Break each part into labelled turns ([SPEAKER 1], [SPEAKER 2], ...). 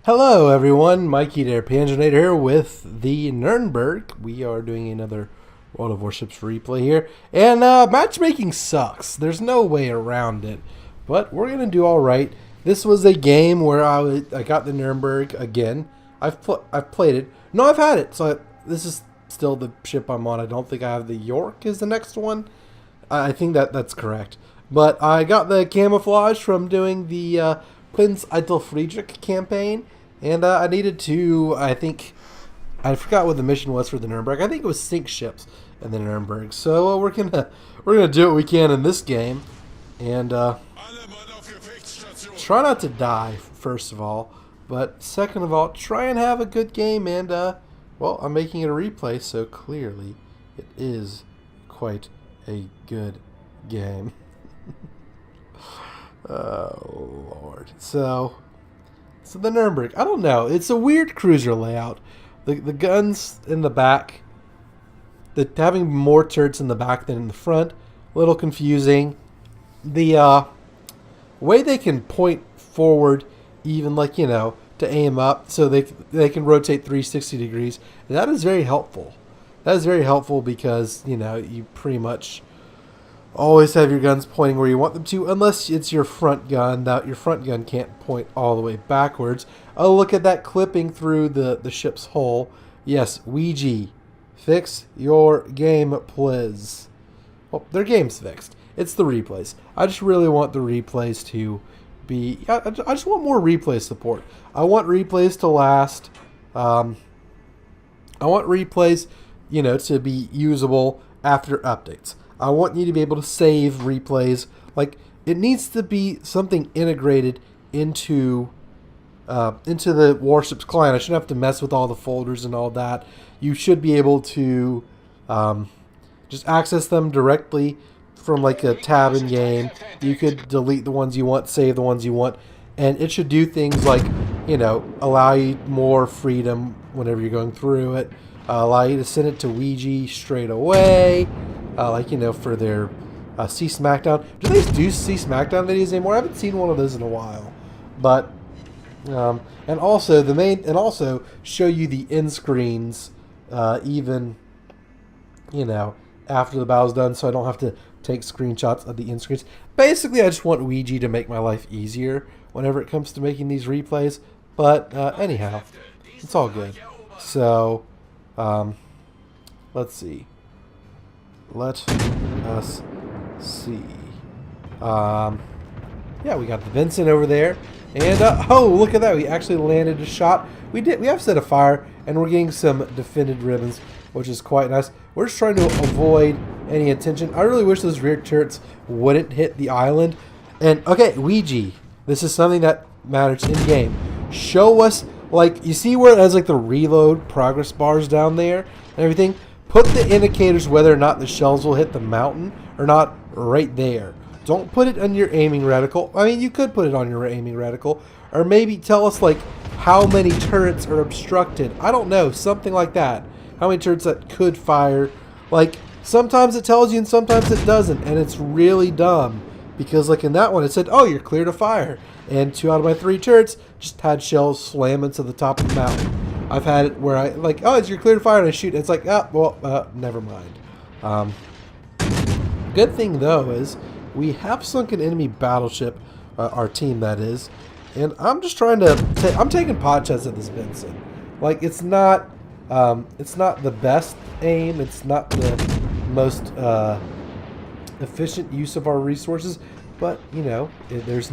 [SPEAKER 1] Hello everyone, Mikey there, Panzernator here with the Nurnberg. We are doing another World of Warships replay here. And matchmaking sucks. There's no way around it. But we're going to do alright. This was a game where I got the Nurnberg again. I've played it. No, I've had it. So this is still the ship I'm on. I don't think I have the York is the next one. I think that's correct. But I got the camouflage from doing the Prince Eitel Friedrich campaign, and I needed to, I forgot what the mission was for the Nuremberg. I think it was sink ships in the Nuremberg. So we're gonna do what we can in this game, and try not to die first of all, but second of all, try and have a good game. And well, I'm making it a replay, so clearly it is quite a good game. Oh Lord. So the Nuremberg, I don't know. It's a weird cruiser layout. The guns in the back, having more turrets in the back than in the front, a little confusing. The way they can point forward, even to aim up, so they can rotate 360 degrees. And that is very helpful. That is very helpful because you pretty much always have your guns pointing where you want them to, unless it's your front gun. That your front gun can't point all the way backwards. Oh, look at that clipping through the ship's hull. Yes, Ouija, fix your game, please. Well, their game's fixed. It's the replays. I just really want the replays to be. I just want more replay support. I want replays to last. I want replays, to be usable after updates. I want you to be able to save replays. Like, it needs to be something integrated into the Warships client. I shouldn't have to mess with all the folders and all that. You should be able to just access them directly from like a tab in game. You could delete the ones you want, save the ones you want, and it should do things like allow you more freedom whenever you're going through it. Allow you to send it to Ouija straight away. For their See Smackdown. Do they do See Smackdown videos anymore? I haven't seen one of those in a while. But and also show you the end screens even after the battle's done, so I don't have to take screenshots of the end screens. Basically, I just want Ouija to make my life easier whenever it comes to making these replays. But anyhow, it's all good. So let's see. Let us see. Yeah, we got the Vincent over there, and oh, look at that! We actually landed a shot. We have set a fire, and we're getting some defended ribbons, which is quite nice. We're just trying to avoid any attention. I really wish those rear turrets wouldn't hit the island. And okay, Ouija, this is something that matters in game. Show us, like, you see where it has like the reload progress bars down there and everything. Put the indicators whether or not the shells will hit the mountain or not right there. Don't put it on your aiming reticle. I mean, you could put it on your aiming reticle. Or maybe tell us, like, how many turrets are obstructed. I don't know, something like that. How many turrets that could fire. Like, sometimes it tells you and sometimes it doesn't. And it's really dumb. Because, like, in that one, it said, oh, you're clear to fire. And 2 out of my 3 turrets just had shells slam into the top of the mountain. I've had it where oh, it's your clear to fire, and I shoot. It's like, never mind. Good thing, though, is we have sunk an enemy battleship, our team, that is. And I'm just trying to, I'm taking pot shots at this Vincent. Like, it's not the best aim. It's not the most efficient use of our resources. But, there's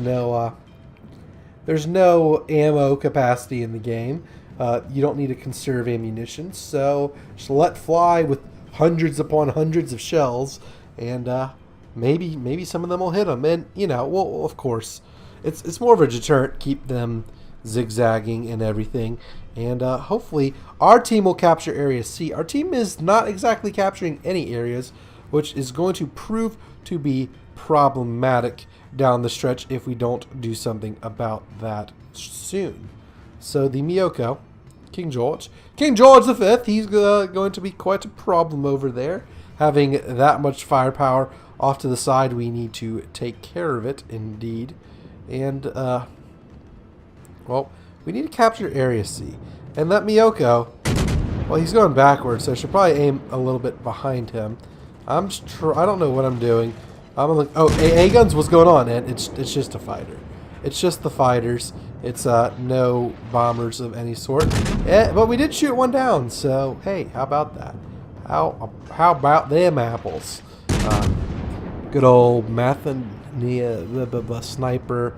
[SPEAKER 1] no ammo capacity in the game. You don't need to conserve ammunition, so just let fly with hundreds upon hundreds of shells, and maybe some of them will hit them. And well, of course, it's more of a deterrent, keep them zigzagging and everything. And hopefully, our team will capture Area C. Our team is not exactly capturing any areas, which is going to prove to be problematic down the stretch if we don't do something about that soon. So the Miyoko, King George V, he's going to be quite a problem over there. Having that much firepower off to the side, we need to take care of it, indeed. And, well, We need to capture Area C. And that Miyoko, well, he's going backwards, so I should probably aim a little bit behind him. I don't know what I'm doing. I'm like, oh, AA guns, what's going on? And it's just a fighter. It's just the fighters. It's no bombers of any sort. But we did shoot one down, so hey, how about that? How about them apples? Good old Mathania sniper.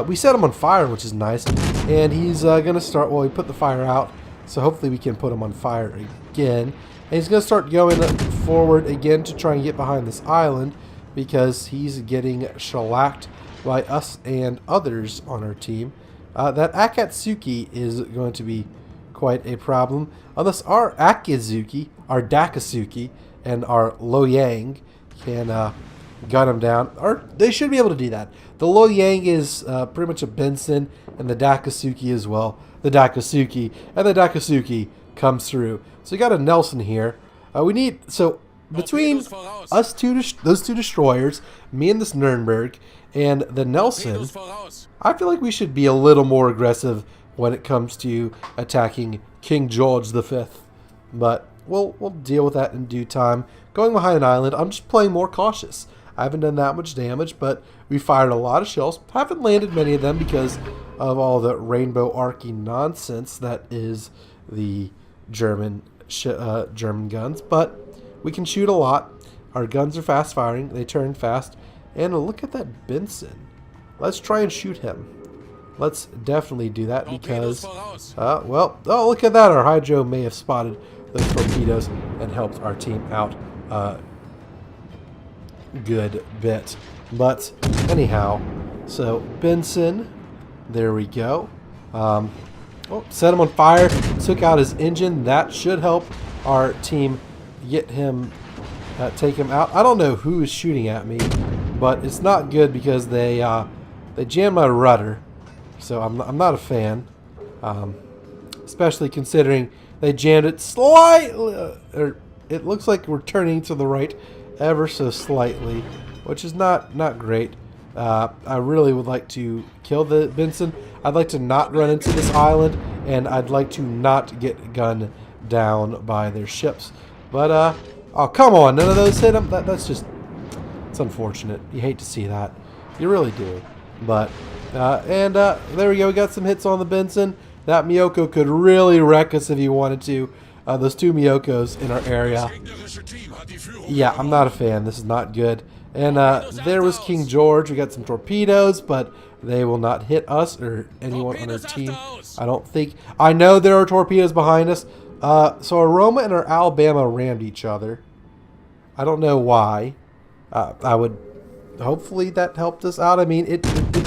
[SPEAKER 1] We set him on fire, which is nice. And he's going to start, well, we put the fire out, so hopefully we can put him on fire again. And he's going to start going forward again to try and get behind this island because he's getting shellacked by us and others on our team. That Akatsuki is going to be quite a problem. Unless our Akizuki, our Dakasuki, and our Loyang can gun him down. Or they should be able to do that. The Loyang is pretty much a Benson, and the Dakasuki as well. The Dakasuki, and the Dakasuki comes through. So we got a Nelson here. We need, so between us those two destroyers, me and this Nurnberg, and the Nelson, I feel like we should be a little more aggressive when it comes to attacking King George V. But we'll deal with that in due time. Going behind an island, I'm just playing more cautious. I haven't done that much damage, but we fired a lot of shells. Haven't landed many of them because of all the rainbow arcing nonsense that is the German guns. But we can shoot a lot. Our guns are fast firing. They turn fast. And look at that Benson. Let's try and shoot him. Let's definitely do that because, well, oh, look at that. Our Hydro may have spotted those torpedoes and helped our team out good bit. But anyhow, so Benson, there we go. Oh, set him on fire, took out his engine. That should help our team get him, take him out. I don't know who is shooting at me, but it's not good because they jammed my rudder. So I'm not a fan, especially considering they jammed it slightly, or it looks like we're turning to the right ever so slightly, which is not great. I really would like to kill the Benson. I'd like to not run into this island, and I'd like to not get gunned down by their ships. But oh, come on, none of those hit them. That's just, it's unfortunate. You hate to see that, you really do. But there we go. We got some hits on the Benson. That Miyoko could really wreck us if he wanted to. Those two Miyokos in our area. Yeah, I'm not a fan. This is not good. And there was King George. We got some torpedoes, but they will not hit us or anyone on our team. I don't think. I know there are torpedoes behind us. So our Roma and our Alabama rammed each other. I don't know why. I would. Hopefully that helped us out. I mean, it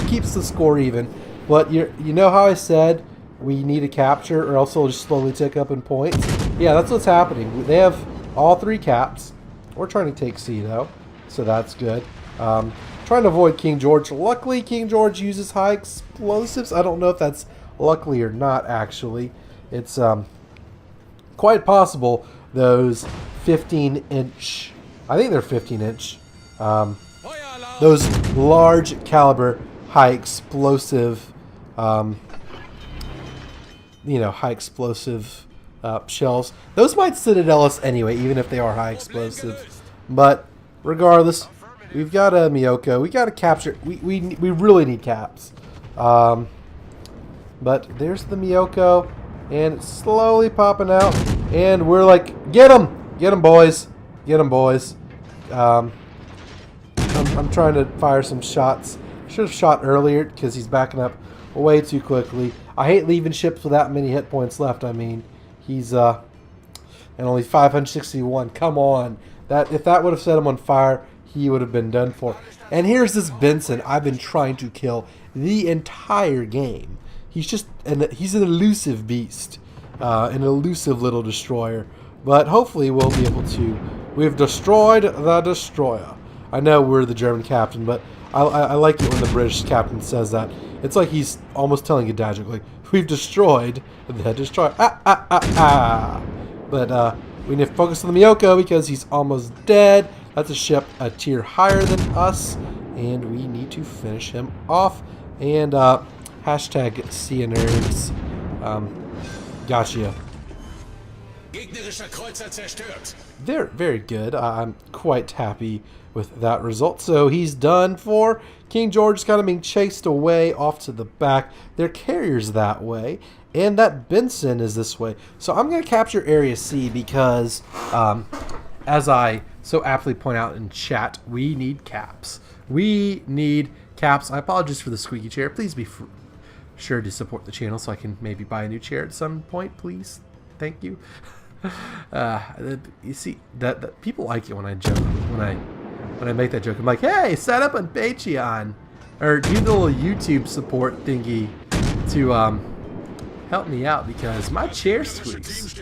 [SPEAKER 1] keeps the score even. But you know how I said we need a capture or else it'll just slowly tick up in points? Yeah, that's what's happening. They have all three caps. We're trying to take C, though, so that's good. Trying to avoid King George. Luckily, King George uses high explosives. I don't know if that's luckily or not, actually. It's quite possible those 15-inch... I think they're 15-inch. Those large caliber, high explosive, high explosive shells. Those might citadel us anyway, even if they are high explosive. But regardless, we've got a Miyoko. We got to capture. We really need caps. But there's the Miyoko, and it's slowly popping out, and we're like, get him, boys, get him, boys. I'm trying to fire some shots. Should have shot earlier because he's backing up way too quickly. I hate leaving ships with that many hit points left. I mean, he's and only 561. Come on, if that would have set him on fire, he would have been done for. And here's this Benson I've been trying to kill the entire game. He's an elusive beast, an elusive little destroyer. But hopefully we'll be able to. We've destroyed the destroyer. I know we're the German captain, but I like it when the British captain says that. It's like he's almost telling a dad joke, like, we've destroyed the destroyer. But we need to focus on the Miyoko because he's almost dead. That's a ship a tier higher than us, and we need to finish him off. And Hashtag see nerds. Gotcha.
[SPEAKER 2] Gegnerischer Kreuzer zerstört.
[SPEAKER 1] They're very good. I'm quite happy with that result. So he's done for. King George is kind of being chased away off to the back. Their carrier's that way. And that Benson is this way. So I'm going to capture Area C because, as I so aptly point out in chat, we need caps. We need caps. I apologize for the squeaky chair. Please be sure to support the channel so I can maybe buy a new chair at some point, please. Thank you. You see that people like it when I joke, when I make that joke. I'm like, hey, set up on Patreon or do the little YouTube support thingy to help me out because my chair squeaks.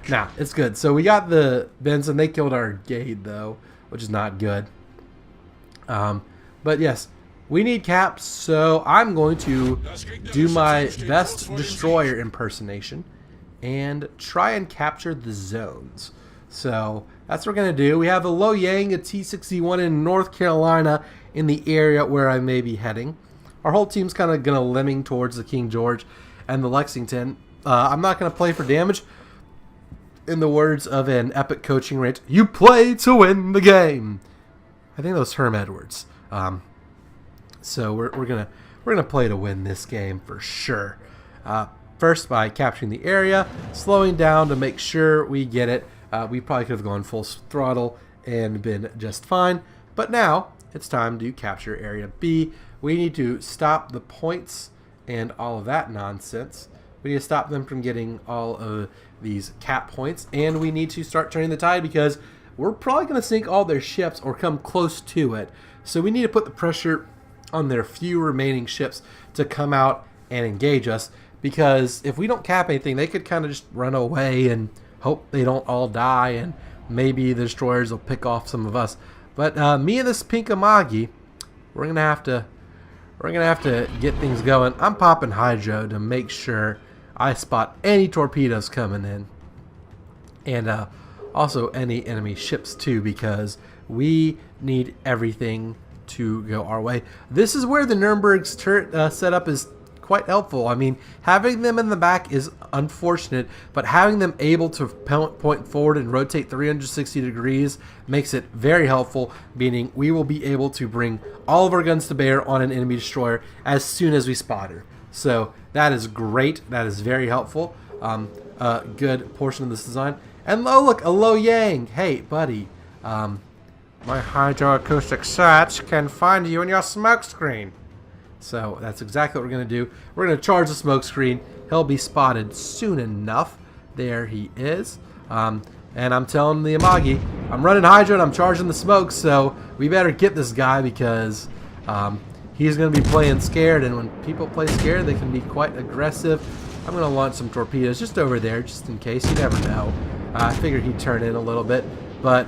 [SPEAKER 1] Nah, it's good. So we got the Benson. They killed our Gade though, which is not good. But yes, we need caps. So I'm going to do my best destroyer impersonation and try and capture the zones. So that's what we're going to do. We have a Lo Yang, a T-61 in North Carolina in the area where I may be heading. Our whole team's kind of going to lemming towards the King George and the Lexington. I'm not going to play for damage. In the words of an epic coaching rant, you play to win the game. I think that was Herm Edwards. So we're gonna play to win this game for sure. First by capturing the area, slowing down to make sure we get it. We probably could have gone full throttle and been just fine. But now it's time to capture Area B. We need to stop the points and all of that nonsense. We need to stop them from getting all of these cap points. And we need to start turning the tide because we're probably going to sink all their ships or come close to it. So we need to put the pressure on their few remaining ships to come out and engage us. Because if we don't cap anything, they could kind of just run away and hope they don't all die, and maybe the destroyers will pick off some of us. But me and this Pink Amagi, we're gonna have to get things going. I'm popping hydro to make sure I spot any torpedoes coming in, and also any enemy ships too, because we need everything to go our way. This is where the Nurnberg's turret setup is quite helpful. I mean, having them in the back is unfortunate, but having them able to point forward and rotate 360 degrees makes it very helpful, meaning we will be able to bring all of our guns to bear on an enemy destroyer as soon as we spot her. So that is great. That is very helpful. A good portion of this design. And oh, look, a Lo Yang. Hey, buddy. My hydroacoustic search can find you in your smoke screen. So that's exactly what we're going to do. We're going to charge the smoke screen. He'll be spotted soon enough. There he is. And I'm telling the Amagi, I'm running hydro and I'm charging the smoke, so we better get this guy because he's going to be playing scared, and when people play scared, they can be quite aggressive. I'm going to launch some torpedoes just over there, just in case. You never know. I figured he'd turn in a little bit, but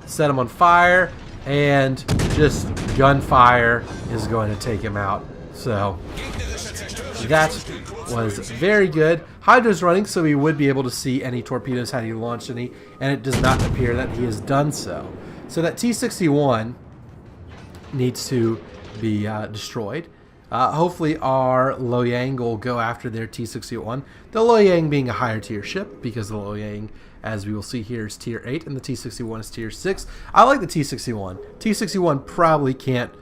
[SPEAKER 1] set him on fire, and just gunfire is going to take him out. So that was very good. Hydro's running, so we would be able to see any torpedoes had he launched any, and it does not appear that he has done so. So that T-61 needs to be destroyed. Hopefully our Lo Yang will go after their T-61. The Lo Yang being a higher tier ship, because the Lo Yang, as we will see here, is tier 8 and the T-61 is tier 6. I like the T-61. T-61 probably can't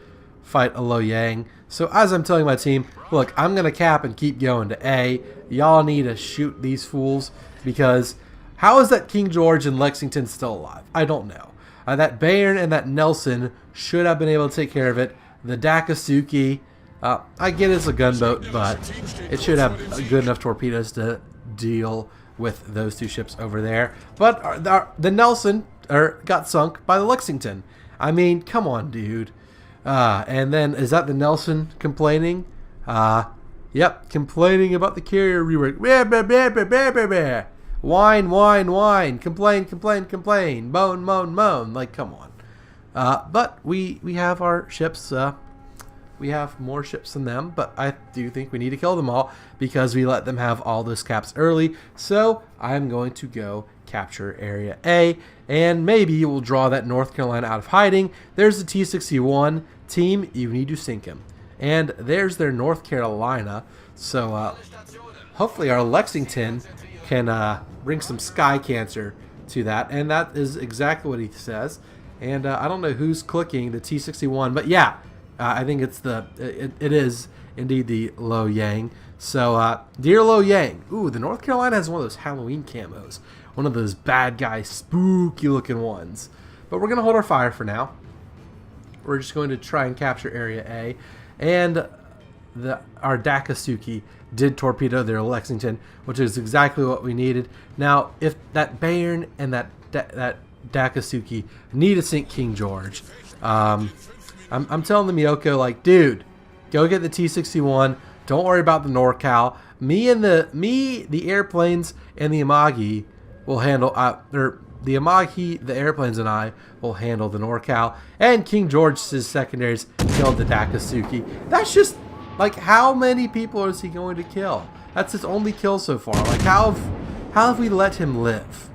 [SPEAKER 1] fight a Lo Yang. So as I'm telling my team, look, I'm going to cap and keep going to A. Y'all need to shoot these fools, because how is that King George and Lexington still alive? I don't know. That Bayern and that Nelson should have been able to take care of it. The Dakasuki, I get it's a gunboat, but it should have good enough torpedoes to deal with those two ships over there. But the Nelson got sunk by the Lexington. I mean, come on, dude. And then, is that the Nelson complaining? Yep, complaining about the carrier rework. Whine, whine, whine. Complain, complain, complain. Moan, moan, moan. Like, come on. But we have our ships. We have more ships than them, but I do think we need to kill them all because we let them have all those caps early. So I'm going to go capture Area A, and maybe we'll draw that North Carolina out of hiding. There's the T-61 team. You need to sink him. And there's their North Carolina. So hopefully our Lexington can bring some sky cancer to that. And that is exactly what he says. And I don't know who's clicking the T61, but yeah, I think it's it is indeed the Lo Yang. So dear Lo Yang, ooh, the North Carolina has one of those Halloween camos, one of those bad guy spooky looking ones. But we're gonna hold our fire for now. We're just going to try and capture Area A, and our Dakasuki did torpedo their Lexington, which is exactly what we needed. Now, if that Bayern and that Dakasuki need to sink King George, I'm telling the Miyoko, like, dude, go get the T-61. Don't worry about the NorCal. The airplanes, and the Amagi will handle. The Amagi, the airplanes, and I will handle the NorCal. And King George's secondaries killed the Dakasuki. That's just, like, how many people is he going to kill? That's his only kill so far. Like, how have we let him live?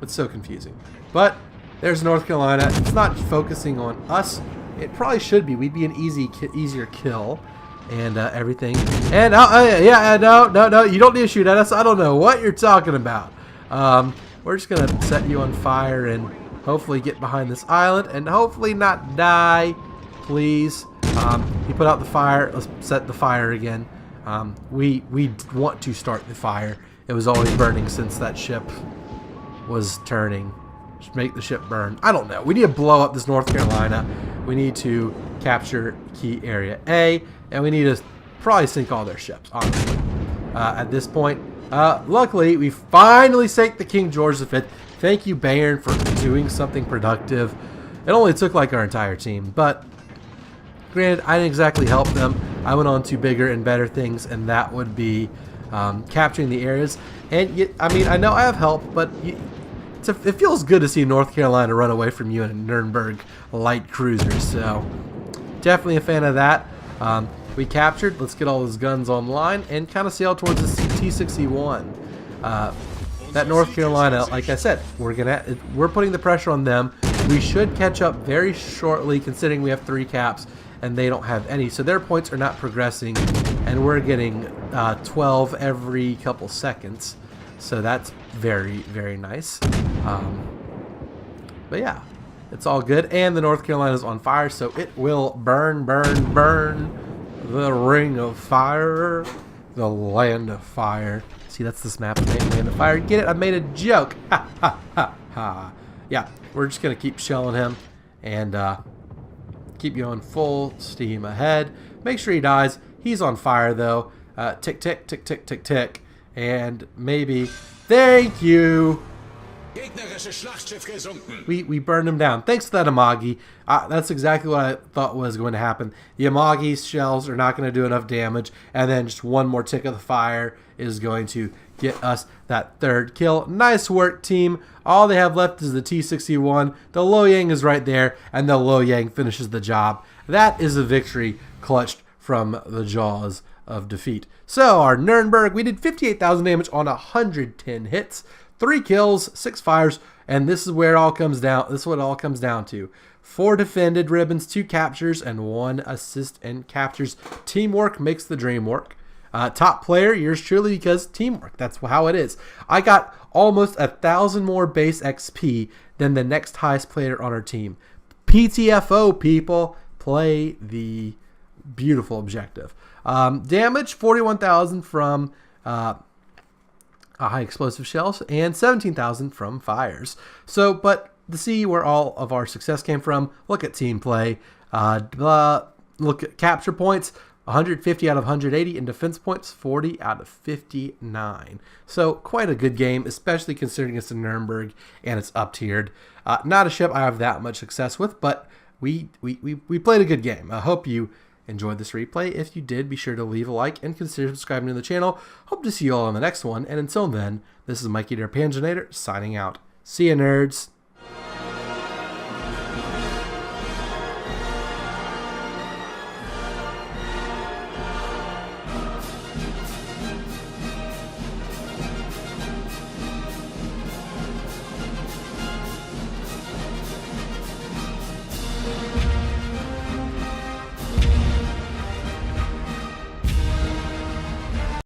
[SPEAKER 1] It's so confusing. But there's North Carolina. It's not focusing on us. It probably should be. We'd be an easier kill and everything. And no, you don't need to shoot at us. I don't know what you're talking about. We're just gonna set you on fire and hopefully get behind this island and hopefully not die, please. He put out the fire. Let's set the fire again. We want to start the fire. It was always burning since that ship was turning. Just make the ship burn. I don't know. We need to blow up this North Carolina. We need to capture key area A, and we need to probably sink all their ships, honestly. At this point, luckily, we finally sank the King George V. Thank you, Bayern, for doing something productive. It only took like our entire team, but granted, I didn't exactly help them. I went on to bigger and better things, and that would be capturing the areas. And I mean, I know I have help, but it feels good to see North Carolina run away from you in a Nurnberg light cruiser. So definitely a fan of that. We captured. Let's get all those guns online and kind of sail towards the T-61. That North Carolina, like I said, we're putting the pressure on them. We should catch up very shortly, considering we have 3 caps and they don't have any. So their points are not progressing, and we're getting 12 every couple seconds. So that's very, very nice. But yeah, it's all good. And the North Carolina is on fire, so it will burn, burn, burn. The ring of fire, the land of fire. See, that's this map, land of fire. Get it? I made a joke. Ha, ha, ha, ha. Yeah, we're just going to keep shelling him and keep going full steam ahead. Make sure he dies. He's on fire, though. Tick, tick, tick, tick, tick, tick. And maybe. Thank you. We burned him down. Thanks to that Amagi. That's exactly what I thought was going to happen. The Amagi's shells are not going to do enough damage, and then just one more tick of the fire is going to get us that 3rd kill. Nice work, team. All they have left is the T-61. The Lo Yang is right there, and the Lo Yang finishes the job. That is a victory clutched from the jaws of defeat. So our Nurnberg, we did 58,000 damage on 110 hits. 3 kills, 6 fires, and this is where it all comes down. This is what it all comes down to. 4 defended ribbons, 2 captures, and 1 assist and captures. Teamwork makes the dream work. Top player, yours truly, because teamwork. That's how it is. I got almost 1,000 more base XP than the next highest player on our team. PTFO, people. Play the beautiful objective. Damage, 41,000 from high explosive shells and 17,000 from fires. So, but to see where all of our success came from, look at team play. Look at capture points, 150 out of 180, and defense points, 40 out of 59. So quite a good game, especially considering it's in Nuremberg and it's up-tiered. Not a ship I have that much success with, but we played a good game. I hope you enjoyed this replay. If you did, be sure to leave a like and consider subscribing to the channel. Hope to see you all on the next one. And until then, this is Mikey der Panzernator signing out. See ya, nerds.